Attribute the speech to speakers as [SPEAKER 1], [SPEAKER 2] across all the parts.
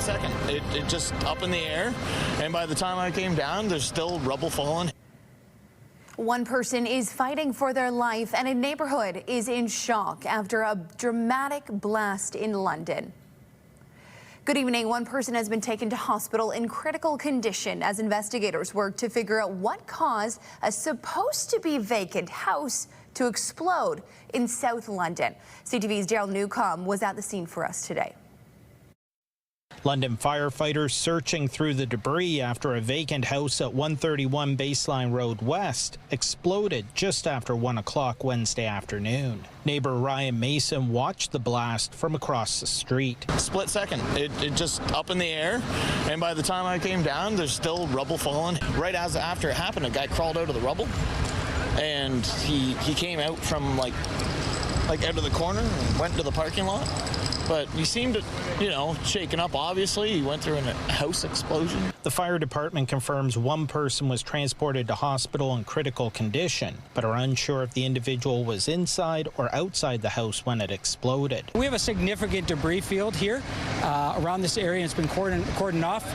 [SPEAKER 1] split second. It just up in the air, and by the time I came down, there's still rubble falling.
[SPEAKER 2] One person is fighting for their life, and a neighborhood is in shock after a dramatic blast in London. Good evening. One person has been taken to hospital in critical condition as investigators work to figure out what caused a supposed to be vacant house to explode in South London. CTV's Daryl Newcomb was at the scene for us today.
[SPEAKER 3] London firefighters searching through the debris after a vacant house at 131 Baseline Road West exploded just after 1 o'clock Wednesday afternoon. Neighbor Ryan Mason watched the blast from across the street.
[SPEAKER 1] Split second. It just up in the air, and by the time I came down, there's still rubble falling. Right after it happened, a guy crawled out of the rubble, and he came out from like out of the corner and went to the parking lot. But he seemed, shaken up, obviously. He went through a house explosion.
[SPEAKER 3] The fire department confirms one person was transported to hospital in critical condition, but are unsure if the individual was inside or outside the house when it exploded.
[SPEAKER 4] We have a significant debris field here around this area, and it's been cordoned off.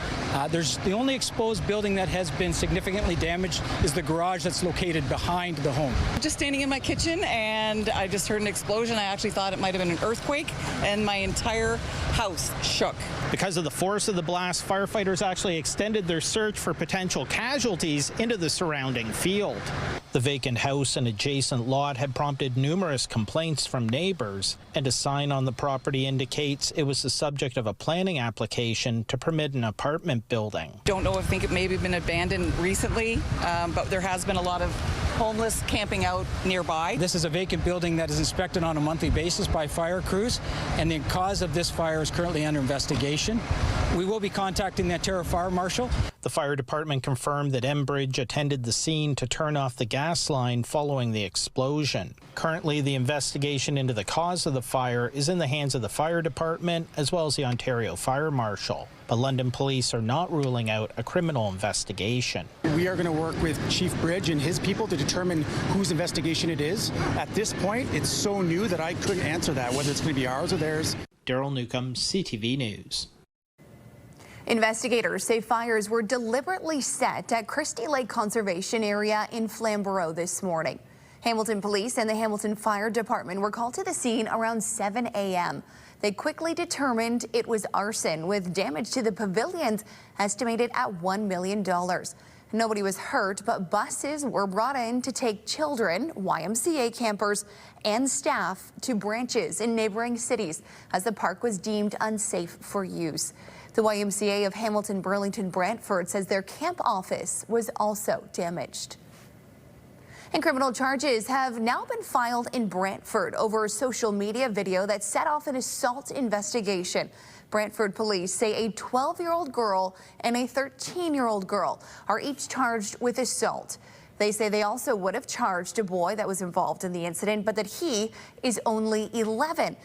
[SPEAKER 4] There's the only exposed building that has been significantly damaged is the garage that's located behind the home.
[SPEAKER 5] Just standing in my kitchen, and I just heard an explosion. I actually thought it might have been an earthquake, and my entire house shook.
[SPEAKER 3] Because of the force of the blast, firefighters actually extended their search for potential casualties into the surrounding field. The vacant house and adjacent lot had prompted numerous complaints from neighbors, and a sign on the property indicates it was the subject of a planning application to permit an apartment building.
[SPEAKER 5] Don't know if I think it may have been abandoned recently, but there has been a lot of homeless camping out nearby.
[SPEAKER 4] This is a vacant building that is inspected on a monthly basis by fire crews, and the cause of this fire is currently under investigation. We will be contacting the Ontario Fire Marshal.
[SPEAKER 3] The fire department confirmed that Enbridge attended the scene to turn off the gas line following the explosion. Currently, the investigation into the cause of the fire is in the hands of the fire department as well as the Ontario Fire Marshal. But London police are not ruling out a criminal investigation.
[SPEAKER 6] We are going to work with Chief Bridge and his people to determine whose investigation it is. At this point, it's so new that I couldn't answer that, whether it's going to be ours or theirs.
[SPEAKER 3] Daryl Newcomb, CTV News.
[SPEAKER 2] Investigators say fires were deliberately set at Christie Lake Conservation Area in Flamborough this morning. Hamilton Police and the Hamilton Fire Department were called to the scene around 7 a.m. They quickly determined it was arson, with damage to the pavilions estimated at $1 million. Nobody was hurt, but buses were brought in to take children, YMCA campers, and staff to branches in neighboring cities as the park was deemed unsafe for use. The YMCA of Hamilton, Burlington, Brantford says their camp office was also damaged. And criminal charges have now been filed in Brantford over a social media video that set off an assault investigation. Brantford police say a 12-year-old girl and a 13-year-old girl are each charged with assault. They say they also would have charged a boy that was involved in the incident, but that he is only 11.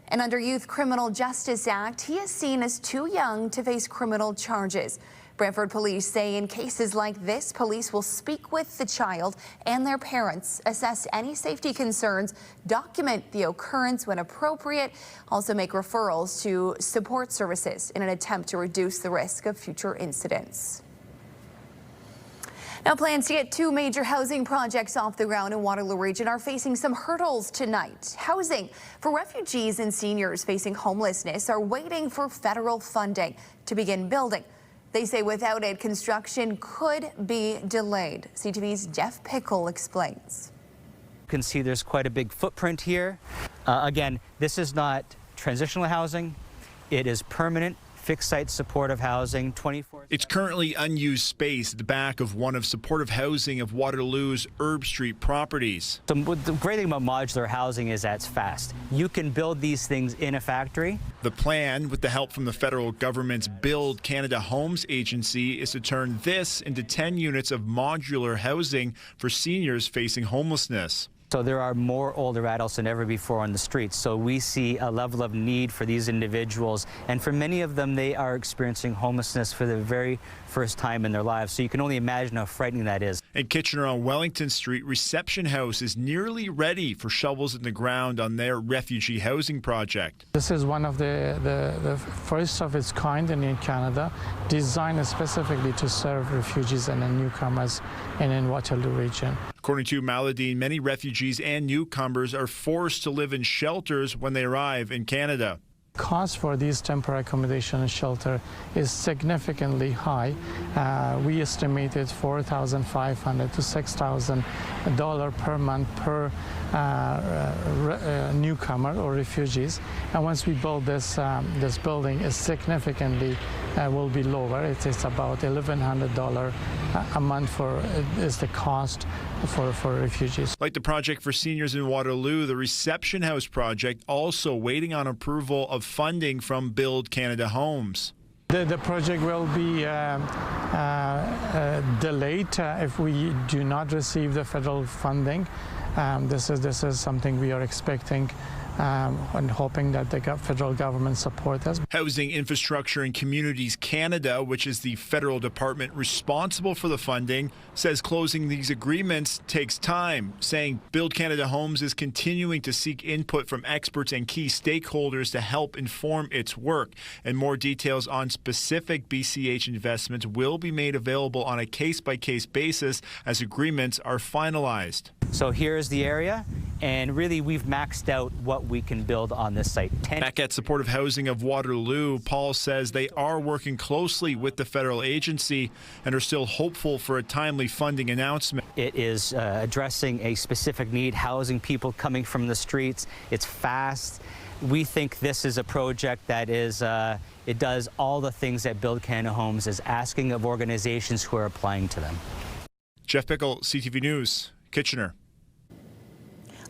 [SPEAKER 2] And under Youth Criminal Justice Act, he is seen as too young to face criminal charges. Brantford police say in cases like this, police will speak with the child and their parents, assess any safety concerns, document the occurrence when appropriate, also make referrals to support services in an attempt to reduce the risk of future incidents. Now, plans to get two major housing projects off the ground in Waterloo Region are facing some hurdles tonight. Housing for refugees and seniors facing homelessness are waiting for federal funding to begin building. They say without it, construction could be delayed. CTV's Jeff Pickle explains.
[SPEAKER 7] You can see there's quite a big footprint here. Again, this is not transitional housing. It is permanent, fixed-site supportive housing, 24.
[SPEAKER 8] It's currently unused space at the back of one of supportive housing of Waterloo's Herb Street properties.
[SPEAKER 7] So the great thing about modular housing is that it's fast. You can build these things in a factory.
[SPEAKER 8] The plan, with the help from the federal government's Build Canada Homes Agency, is to turn this into 10 units of modular housing for seniors facing homelessness.
[SPEAKER 7] So there are more older adults than ever before on the streets. So we see a level of need for these individuals. And for many of them, they are experiencing homelessness for the very first time in their lives. So you can only imagine how frightening that is.
[SPEAKER 8] In Kitchener on Wellington Street, Reception House is nearly ready for shovels in the ground on their refugee housing project.
[SPEAKER 9] This is one of the first of its kind in Canada, designed specifically to serve refugees and newcomers in Waterloo region.
[SPEAKER 8] According to Maladine, many refugees and newcomers are forced to live in shelters when they arrive in Canada.
[SPEAKER 9] Cost for these temporary accommodation and shelter is significantly high. We estimated $4,500 to $6,000 per month per newcomer or refugees. And once we build this building, is significantly will be lower. It is about $1,100 a month is the cost for refugees.
[SPEAKER 8] Like the project for seniors in Waterloo, the Reception House project also waiting on approval of funding from Build Canada Homes.
[SPEAKER 9] The project will be delayed if we do not receive the federal funding. This is something we are expecting and hoping that the federal government support us.
[SPEAKER 8] Housing Infrastructure and Communities Canada, which is the federal department responsible for the funding, says closing these agreements takes time, saying Build Canada Homes is continuing to seek input from experts and key stakeholders to help inform its work. And more details on specific BCH investments will be made available on a case-by-case basis as agreements are finalized.
[SPEAKER 7] So here's the area, and really we've maxed out what we can build on this site.
[SPEAKER 8] Back at Supportive Housing of Waterloo, Paul says they are working closely with the federal agency and are still hopeful for a timely funding announcement.
[SPEAKER 7] It is addressing a specific need, housing people coming from the streets. It's fast. We think this is a project that is, it does all the things that Build Canada Homes is asking of organizations who are applying to them.
[SPEAKER 8] Jeff Pickle, CTV News, Kitchener.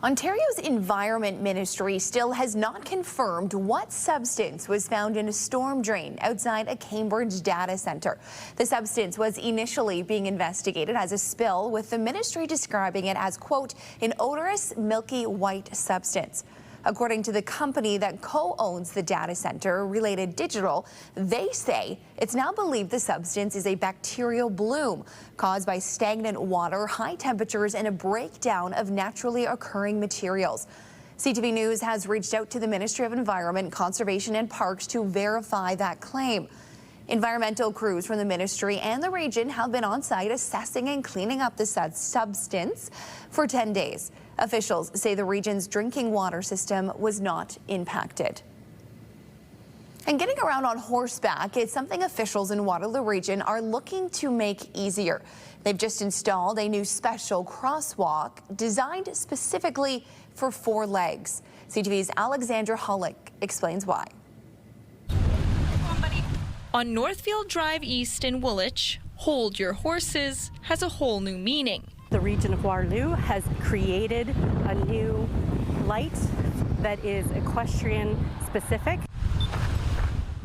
[SPEAKER 2] Ontario's Environment Ministry still has not confirmed what substance was found in a storm drain outside a Cambridge data centre. The substance was initially being investigated as a spill, with the ministry describing it as, quote, an odorous, milky white substance. According to the company that co-owns the data center, Related Digital, they say it's now believed the substance is a bacterial bloom caused by stagnant water, high temperatures, and a breakdown of naturally occurring materials. CTV News has reached out to the Ministry of Environment, Conservation and Parks to verify that claim. Environmental crews from the ministry and the region have been on site assessing and cleaning up the substance for 10 days. Officials say the region's drinking water system was not impacted. And getting around on horseback is something officials in Waterloo region are looking to make easier. They've just installed a new special crosswalk designed specifically for four legs. CTV's Alexandra Hollick explains why.
[SPEAKER 10] On Northfield Drive East in Woolwich, Hold Your Horses has a whole new meaning.
[SPEAKER 11] The region of Waterloo has created a new light that is equestrian specific.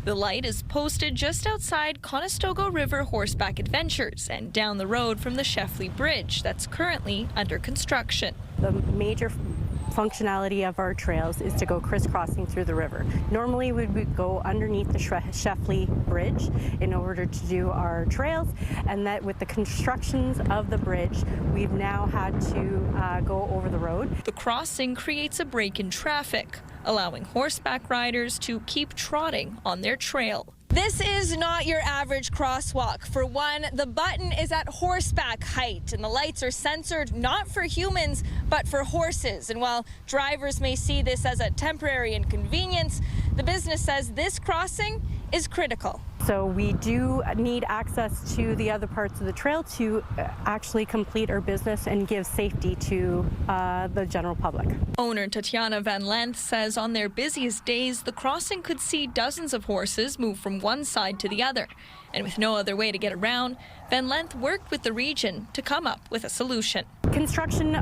[SPEAKER 10] The light is posted just outside Conestoga River Horseback Adventures and down the road from the Sheffley Bridge that's currently under construction.
[SPEAKER 11] The major functionality of our trails is to go crisscrossing through the river. Normally we would go underneath the Sheffley Bridge in order to do our trails, and that with the constructions of the bridge, we've now had to go over the road.
[SPEAKER 10] The crossing creates a break in traffic, allowing horseback riders to keep trotting on their trail. This is not your average crosswalk. For one, the button is at horseback height and the lights are censored not for humans, but for horses. And while drivers may see this as a temporary inconvenience, the business says this crossing is critical.
[SPEAKER 11] So we do need access to the other parts of the trail to actually complete our business and give safety to the general public.
[SPEAKER 10] Owner Tatiana Van Lent says on their busiest days, the crossing could see dozens of horses move from one side to the other. And with no other way to get around, Van Lent worked with the region to come up with a solution.
[SPEAKER 11] Construction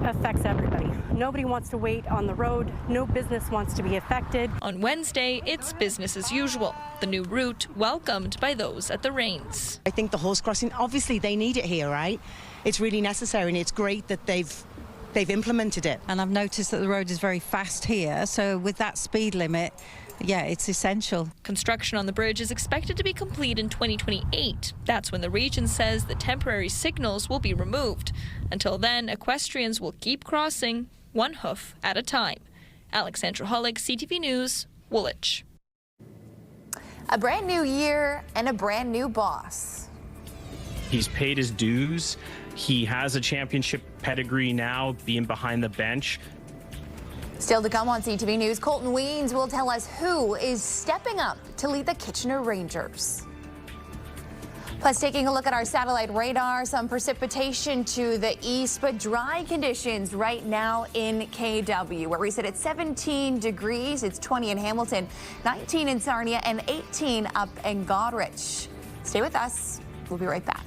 [SPEAKER 11] affects everybody. Nobody wants to wait on the road. No business wants to be affected.
[SPEAKER 10] On Wednesday, it's business as usual. The new route welcomed by those at the reins.
[SPEAKER 12] I think the horse crossing, obviously they need it here, right? It's really necessary, and it's great that they've they've implemented it.
[SPEAKER 13] And I've noticed that the road is very fast here, so with that speed limit, yeah, it's essential.
[SPEAKER 10] Construction on the bridge is expected to be complete in 2028. That's when the region says the temporary signals will be removed. Until then, equestrians will keep crossing one hoof at a time. Alexandra Hollick, CTV News, Woolwich.
[SPEAKER 2] A brand new year and a brand new boss.
[SPEAKER 14] He's paid his dues. He has a championship pedigree now, being behind the bench.
[SPEAKER 2] Still to come on CTV News, Colton Weens will tell us who is stepping up to lead the Kitchener Rangers. Plus, taking a look at our satellite radar, some precipitation to the east, but dry conditions right now in KW, where we sit at 17 degrees. It's 20 in Hamilton, 19 in Sarnia, and 18 up in Goderich. Stay with us. We'll be right back.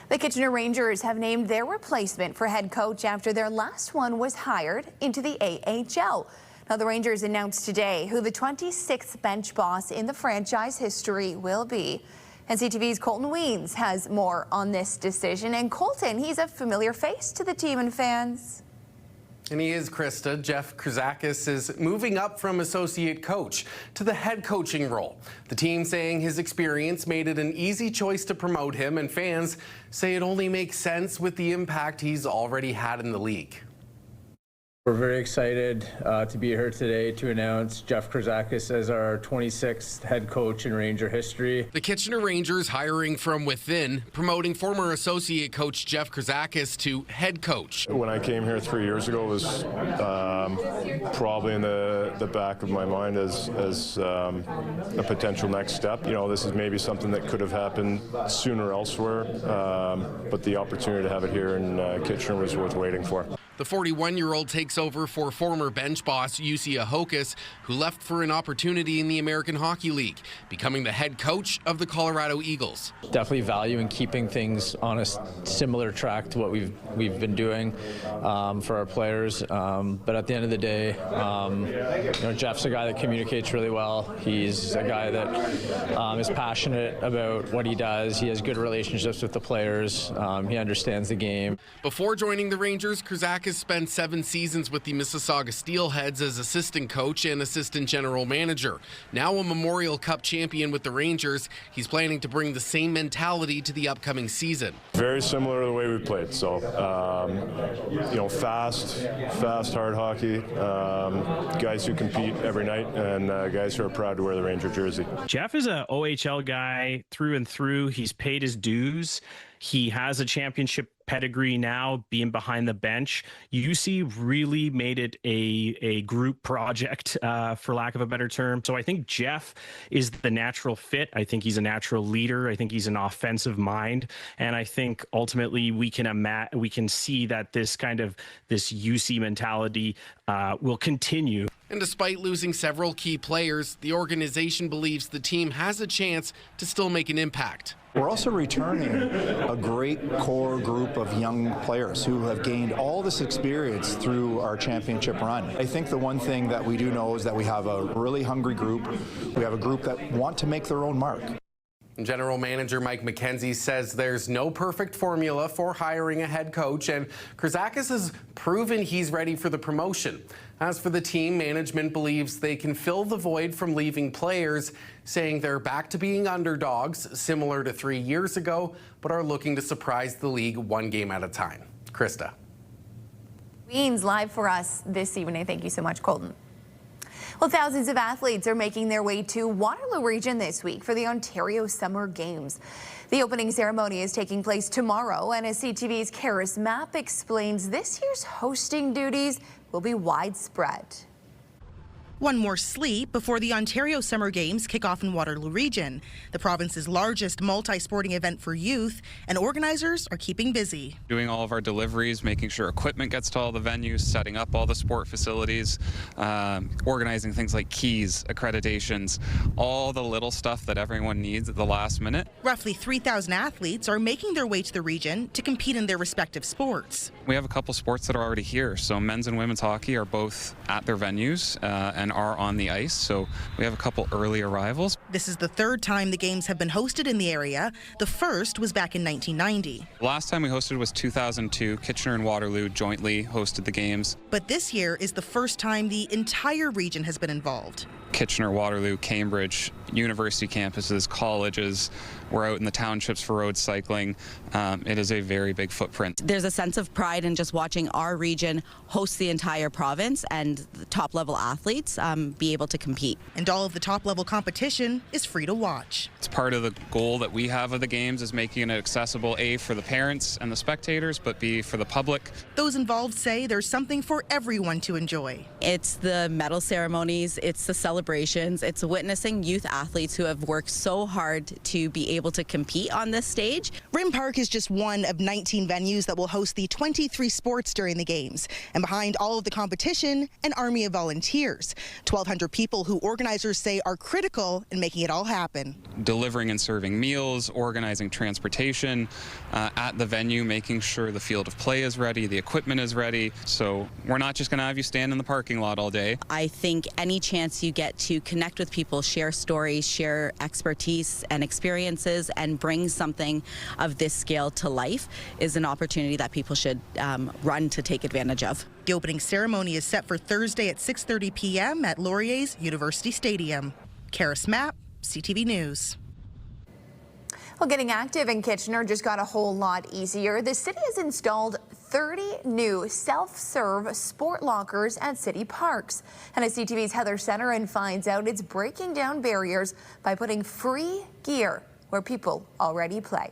[SPEAKER 2] The Kitchener Rangers have named their replacement for head coach after their last one was hired into the AHL. Now, the Rangers announced today who the 26th bench boss in the franchise history will be. And CTV's Colton Weens has more on this decision. And Colton, he's a familiar face to the team and fans.
[SPEAKER 15] And he is, Krista. Jeff Krzakis is moving up from associate coach to the head coaching role. The team saying his experience made it an easy choice to promote him, and fans say it only makes sense with the impact he's already had in the league.
[SPEAKER 16] We're very excited to be here today to announce Jeff Krzakis as our 26th head coach in Ranger history.
[SPEAKER 15] The Kitchener Rangers hiring from within, promoting former associate coach Jeff Krzakis to head coach.
[SPEAKER 17] When I came here 3 years ago, it was probably in the back of my mind as a potential next step. You know, this is maybe something that could have happened sooner elsewhere, but the opportunity to have it here in Kitchener was worth waiting for.
[SPEAKER 15] The 41-year-old takes over for former bench boss Jussi Ahokas, who left for an opportunity in the American Hockey League, becoming the head coach of the Colorado Eagles.
[SPEAKER 16] Definitely value in keeping things on a similar track to what we've been doing for our players. But at the end of the day, you know, Jeff's a guy that communicates really well. He's a guy that is passionate about what he does. He has good relationships with the players. He understands the game.
[SPEAKER 15] Before joining the Rangers, Krzakis spent 7 seasons with the Mississauga Steelheads as assistant coach and assistant general manager. Now a Memorial Cup champion with the Rangers, he's planning to bring the same mentality to the upcoming season.
[SPEAKER 17] Very similar to the way we played. So, you know, fast, hard hockey, guys who compete every night, and guys who are proud to wear the Ranger jersey.
[SPEAKER 14] Jeff is an OHL guy through and through. He's paid his dues. He has a championship pedigree now, being behind the bench. UC really made it a group project, for lack of a better term. So I think Jeff is the natural fit. I think he's a natural leader. I think he's an offensive mind. And I think ultimately we can see that this UC mentality will continue.
[SPEAKER 15] And despite losing several key players, the organization believes the team has a chance to still make an impact.
[SPEAKER 18] We're also returning a great core group of young players who have gained all this experience through our championship run. I think the one thing that we do know is that we have a really hungry group. We have a group that want to make their own mark.
[SPEAKER 15] General Manager Mike McKenzie says there's no perfect formula for hiring a head coach, and Krzakis has proven he's ready for the promotion. As for the team, management believes they can fill the void from leaving players, saying they're back to being underdogs, similar to 3 years ago, but are looking to surprise the league one game at a time. Krista.
[SPEAKER 2] Weens live for us this evening. Thank you so much, Colton. Well, thousands of athletes are making their way to Waterloo Region this week for the Ontario Summer Games. The opening ceremony is taking place tomorrow, and as CTV's Karis Mapp explains, this year's hosting duties will be widespread.
[SPEAKER 19] One more sleep before the Ontario Summer Games kick off in Waterloo Region, the province's largest multi-sporting event for youth, and organizers are keeping busy.
[SPEAKER 20] Doing all of our deliveries, making sure equipment gets to all the venues, setting up all the sport facilities, organizing things like keys, accreditations, all the little stuff that everyone needs at the last minute.
[SPEAKER 19] Roughly 3,000 athletes are making their way to the region to compete in their respective sports.
[SPEAKER 20] We have a couple sports that are already here, so men's and women's hockey are both at their venues, and and are on the ice. So we have a couple early arrivals.
[SPEAKER 19] This is the third time the games have been hosted in the area. The first was back in 1990.
[SPEAKER 20] Last time we hosted was 2002. Kitchener and Waterloo jointly hosted the games.
[SPEAKER 19] But this year is the first time the entire region has been involved.
[SPEAKER 20] Kitchener, Waterloo, Cambridge, university campuses, colleges. We're out in the townships for road cycling. It is a very big footprint.
[SPEAKER 12] There's a sense of pride in just watching our region host the entire province and the top-level athletes be able to compete.
[SPEAKER 19] And all of the top-level competition is free to watch.
[SPEAKER 20] It's part of the goal that we have of the games is making it accessible, A, for the parents and the spectators, but B, for the public.
[SPEAKER 19] Those involved say there's something for everyone to enjoy.
[SPEAKER 12] It's the medal ceremonies, it's the celebrations, it's witnessing youth athletes who have worked so hard to be able to compete on this stage.
[SPEAKER 19] Rim Park is just one of 19 venues that will host the 23 sports during the games. And behind all of the competition, an army of volunteers. 1,200 people who organizers say are critical in making it all happen.
[SPEAKER 20] Delivering and serving meals, organizing transportation at the venue, making sure the field of play is ready, the equipment is ready. So we're not just going to have you stand in the parking lot all day.
[SPEAKER 12] I think any chance you get to connect with people, share stories, share expertise and experiences, and bring something of this scale to life is an opportunity that people should run to take advantage of.
[SPEAKER 19] The opening ceremony is set for Thursday at 6:30 p.m. at Laurier's University Stadium. Karis Mapp, CTV News.
[SPEAKER 2] Well, getting active in Kitchener just got a whole lot easier. The city has installed 30 new self-serve sport lockers at city parks. And as CTV's Heather Centerin finds out, it's breaking down barriers by putting free gear where people already play.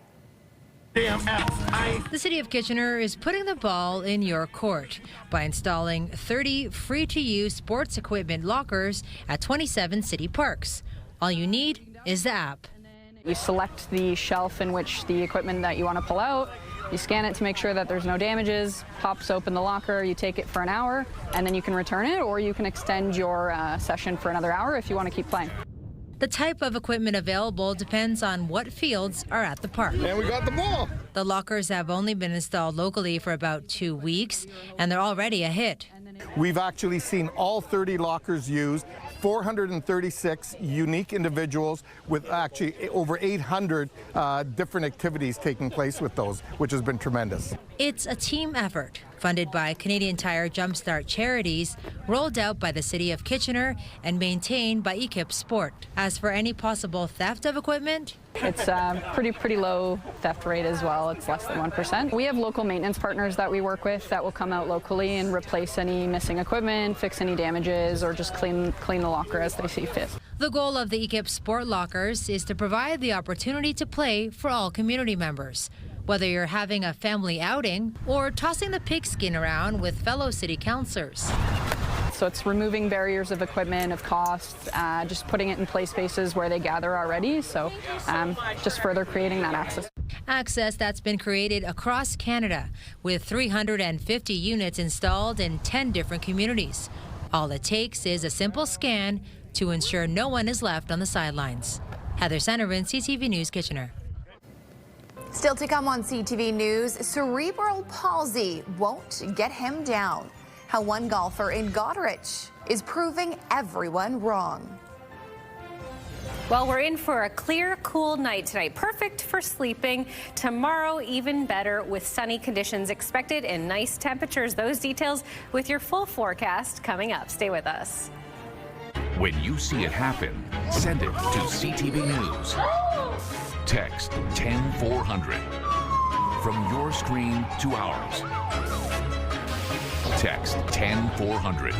[SPEAKER 21] The City of Kitchener is putting the ball in your court by installing 30 free-to-use sports equipment lockers at 27 city parks. All you need is the app.
[SPEAKER 22] You select the shelf in which the equipment that you want to pull out, you scan it to make sure that there's no damages, pops open the locker, you take it for an hour, and then you can return it, or you can extend your session for another hour if you want to keep playing.
[SPEAKER 21] The type of equipment available depends on what fields are at the park.
[SPEAKER 23] And we got the ball.
[SPEAKER 21] The lockers have only been installed locally for about 2 weeks, and they're already a hit.
[SPEAKER 23] We've actually seen all 30 lockers used, 436 unique individuals with actually over 800 different activities taking place with those, which has been tremendous.
[SPEAKER 21] It's a team effort funded by Canadian Tire Jumpstart Charities, rolled out by the City of Kitchener and maintained by Equip Sport. As for any possible theft of equipment,
[SPEAKER 22] it's a pretty low theft rate as well. It's less than 1%. We have local maintenance partners that we work with that will come out locally and replace any missing equipment, fix any damages, or just clean the locker as they see fit.
[SPEAKER 21] The goal of the Equip Sport lockers is to provide the opportunity to play for all community members. Whether you're having a family outing or tossing the pigskin around with fellow city councillors.
[SPEAKER 22] So it's removing barriers of equipment, of costs, just putting it in play spaces where they gather already. So just further creating that access.
[SPEAKER 21] Access that's been created across Canada with 350 units installed in 10 different communities. All it takes is a simple scan to ensure no one is left on the sidelines. Heather Centerin, CTV News Kitchener.
[SPEAKER 2] Still to come on CTV News, cerebral palsy won't get him down. How one golfer in Goderich is proving everyone wrong.
[SPEAKER 24] Well, we're in for a clear, cool night tonight. Perfect for sleeping. Tomorrow, even better with sunny conditions expected and nice temperatures. Those details with your full forecast coming up. Stay with us.
[SPEAKER 25] When you see it happen, send it to CTV News. Text 10400. From your screen to ours. Text 10400.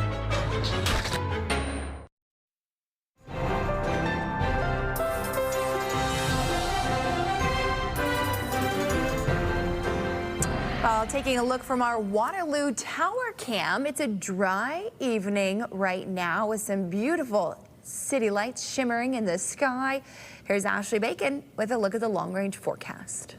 [SPEAKER 2] Well, taking a look from our Waterloo Tower cam, it's a dry evening right now with some beautiful city lights shimmering in the sky. Here's Ashley Bacon with a look at the long-range forecast.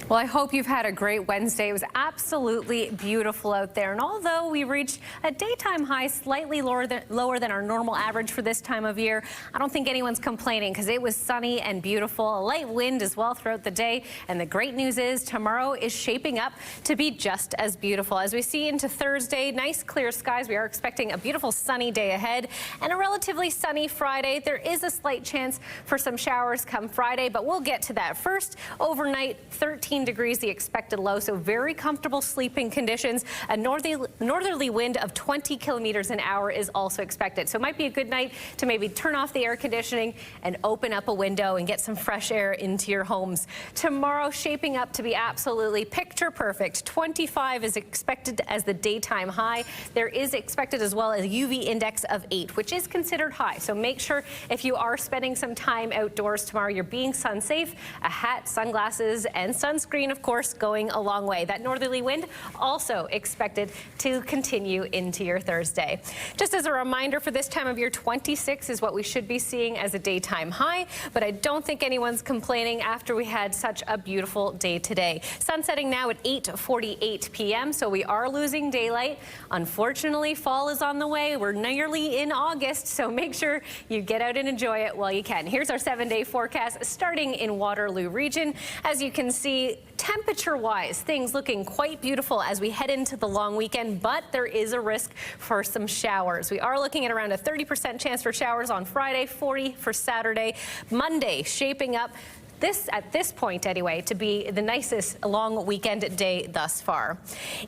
[SPEAKER 24] Well, I hope you've had a great Wednesday. It was absolutely beautiful out there. And although we reached a daytime high slightly lower than our normal average for this time of year, I don't think anyone's complaining because it was sunny and beautiful. A light wind as well throughout the day. And the great news is tomorrow is shaping up to be just as beautiful. As we see into Thursday, nice clear skies. We are expecting a beautiful sunny day ahead and a relatively sunny Friday. There is a slight chance for some showers come Friday, but we'll get to that. First, overnight, 13 degrees the expected low, so very comfortable sleeping conditions. A northerly wind of 20 kilometers an hour is also expected, so it might be a good night to maybe turn off the air conditioning and open up a window and get some fresh air into your homes. Tomorrow shaping up to be absolutely picture perfect. 25 is expected as the daytime high. There is expected as well a UV index of 8, which is considered high, so make sure if you are spending some time outdoors tomorrow, you're being sun safe. A hat, sunglasses, and sunscreen, of course, going a long way. That northerly wind also expected to continue into your Thursday. Just as a reminder, for this time of year, 26 is what we should be seeing as a daytime high, but I don't think anyone's complaining after we had such a beautiful day today. Sun setting now at 8:48 p.m., so we are losing daylight. Unfortunately, fall is on the way. We're nearly in August, so make sure you get out and enjoy it while you can. Here's our 7-day forecast starting in Waterloo region. As you can see, temperature-wise, things looking quite beautiful as we head into the long weekend, but there is a risk for some showers. We are looking at around a 30% chance for showers on Friday, 40 for Saturday. Monday shaping up at this point anyway, to be the nicest long weekend day thus far.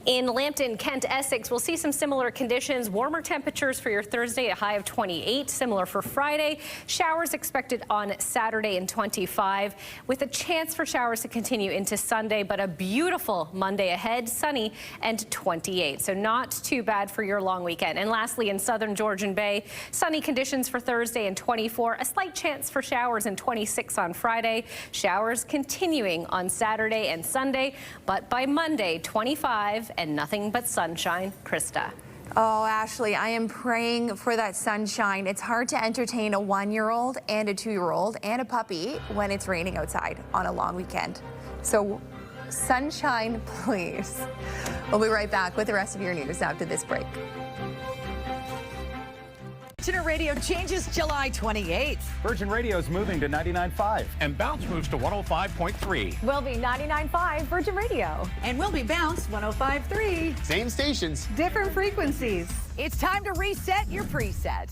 [SPEAKER 24] In Lambton, Kent, Essex, we'll see some similar conditions. Warmer temperatures for your Thursday, a high of 28, similar for Friday. Showers expected on Saturday and 25, with a chance for showers to continue into Sunday, but a beautiful Monday ahead, sunny and 28. So not too bad for your long weekend. And lastly, in southern Georgian Bay, sunny conditions for Thursday and 24, a slight chance for showers and 26 on Friday. Showers continuing on Saturday and Sunday, but by Monday, 25 and nothing but sunshine. Krista.
[SPEAKER 2] Oh, Ashley, I am praying for that sunshine. It's hard to entertain a 1-year-old and a 2-year-old and a puppy when it's raining outside on a long weekend. So sunshine, please. We'll be right back with the rest of your news after this break.
[SPEAKER 1] Kitchener Radio changes July 28th.
[SPEAKER 3] Virgin Radio is moving to 99.5.
[SPEAKER 4] And Bounce moves to 105.3.
[SPEAKER 1] We'll be 99.5 Virgin Radio. And we'll be Bounce 105.3.
[SPEAKER 4] Same stations.
[SPEAKER 1] Different frequencies. It's time to reset your preset.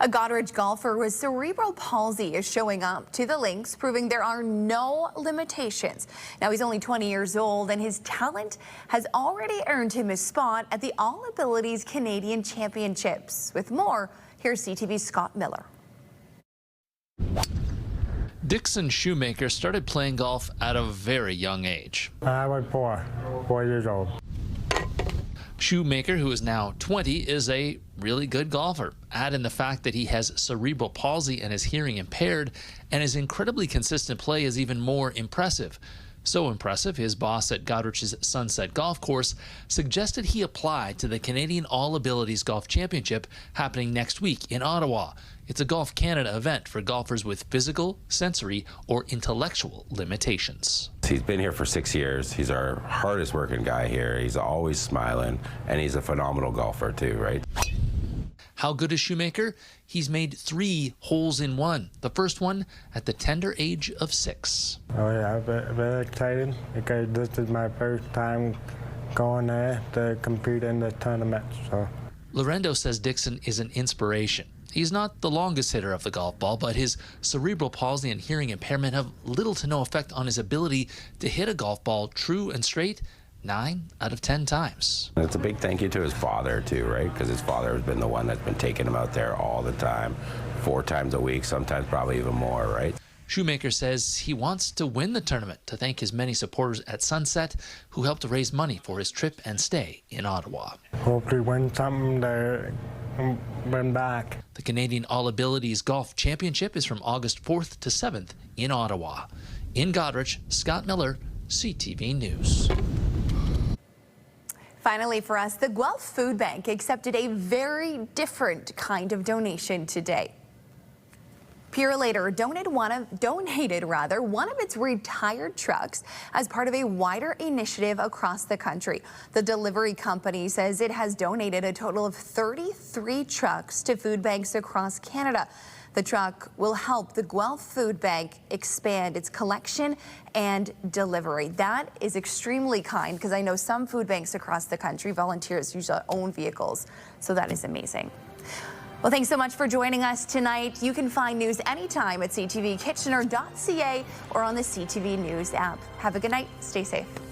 [SPEAKER 2] A Goderich golfer with cerebral palsy is showing up to the links, proving there are no limitations. Now, he's only 20 years old, and his talent has already earned him a spot at the All Abilities Canadian Championships. With more, here's CTV's Scott Miller.
[SPEAKER 5] Dixon Shoemaker started playing golf at a very young age.
[SPEAKER 6] I was 4 years old.
[SPEAKER 5] Shoemaker, who is now 20, is a really good golfer. Add in the fact that he has cerebral palsy and is hearing impaired, and his incredibly consistent play is even more impressive. So impressive, his boss at Goderich's Sunset Golf Course suggested he apply to the Canadian All Abilities Golf Championship happening next week in Ottawa. It's a Golf Canada event for golfers with physical, sensory, or intellectual limitations.
[SPEAKER 26] He's been here for 6 years. He's our hardest working guy here. He's always smiling, and he's a phenomenal golfer too, right?
[SPEAKER 5] How good is Shoemaker? He's made 3 holes in one. The first one at the tender age of 6.
[SPEAKER 6] Oh yeah, very excited because this is my first time going there to compete in the tournament. So
[SPEAKER 5] Lorendo says Dixon is an inspiration. He's not the longest hitter of the golf ball, but his cerebral palsy and hearing impairment have little to no effect on his ability to hit a golf ball true and straight 9 out of 10 times.
[SPEAKER 26] And it's a big thank you to his father too, right? Because his father has been the one that's been taking him out there all the time, 4 times a week, sometimes probably even more, right?
[SPEAKER 5] Shoemaker says he wants to win the tournament to thank his many supporters at Sunset who helped to raise money for his trip and stay in Ottawa.
[SPEAKER 6] Hopefully win something to win back.
[SPEAKER 5] The Canadian All Abilities Golf Championship is from August 4th to 7th in Ottawa. In Goderich, Scott Miller, CTV News.
[SPEAKER 2] Finally for us, the Guelph Food Bank accepted a very different kind of donation today. Purelator donated one of its retired trucks as part of a wider initiative across the country. The delivery company says it has donated a total of 33 trucks to food banks across Canada. The truck will help the Guelph Food Bank expand its collection and delivery. That is extremely kind, because I know some food banks across the country, volunteers use their own vehicles, so that is amazing. Well, thanks so much for joining us tonight. You can find news anytime at ctvkitchener.ca or on the CTV News app. Have a good night. Stay safe.